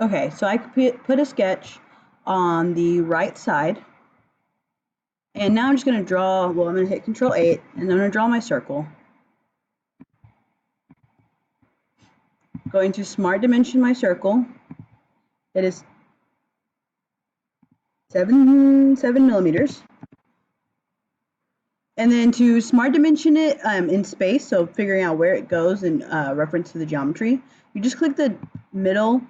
Okay, so I put a sketch on the right side. And now I'm just going to draw, well, I'm going to hit Control 8, and I'm going to draw my circle. Going to smart dimension my circle. It is 7 millimeters. And then to smart dimension it in space, so figuring out where it goes in reference to the geometry, you just click the middle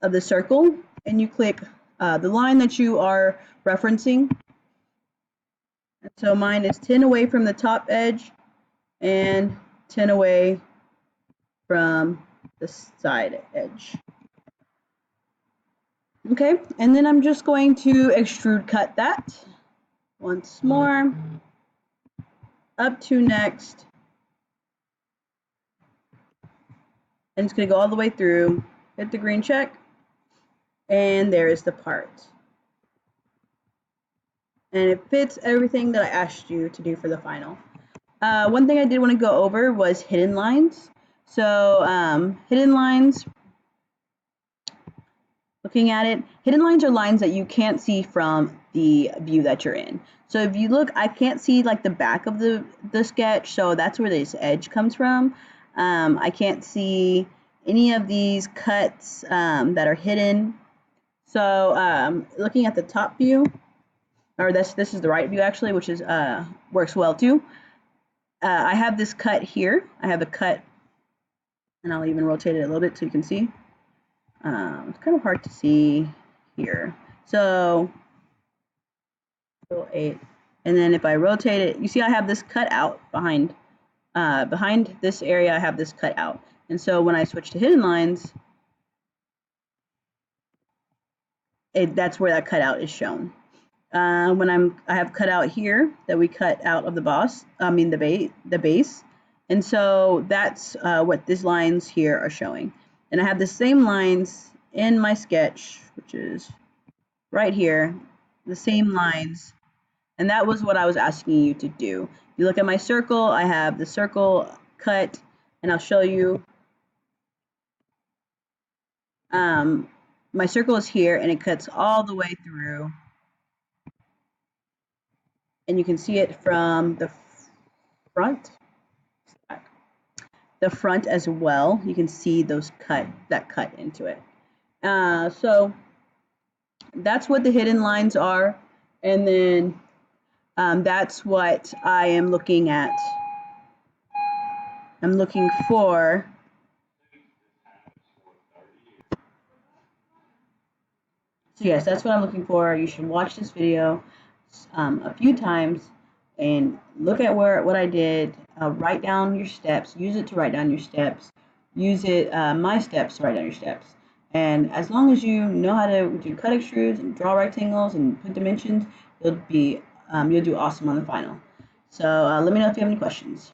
of the circle and you click the line that you are referencing. And so mine is 10 away from the top edge and 10 away from the side edge. Okay, and then I'm just going to extrude cut that once more up to next. And it's going to go all the way through, hit the green check, and there is the part. And it fits everything that I asked you to do for the final. One thing I did want to go over was hidden lines. So hidden lines, looking at it, hidden lines are lines that you can't see from the view that you're in. So if you look, I can't see like the back of the sketch, so that's where this edge comes from. I can't see any of these cuts that are hidden. So looking at the top view, or this is the right view actually, which is works well too. I have this cut here. I have a cut, and I'll even rotate it a little bit so you can see. It's kind of hard to see here. So 8, and then if I rotate it, you see I have this cut out behind this area. I have this cut out, and so when I switch to hidden lines, that's where that cutout is shown. When I have cut out here that we cut out of the base, and so that's what these lines here are showing. And I have the same lines in my sketch, which is right here, the same lines, and that was what I was asking you to do. If you look at my circle, I have the circle cut, and I'll show you. My circle is here, and it cuts all the way through. And you can see it from the front, as well. You can see those that cut into it. So that's what the hidden lines are, and then that's what I am looking at. I'm looking for so yes, that's what I'm looking for. You should watch this video a few times and look at what I did. Write down your steps. Use it to write down your steps. Use it my steps to write down your steps. And as long as you know how to do cut extrudes and draw rectangles and put dimensions, you'll do awesome on the final. So let me know if you have any questions.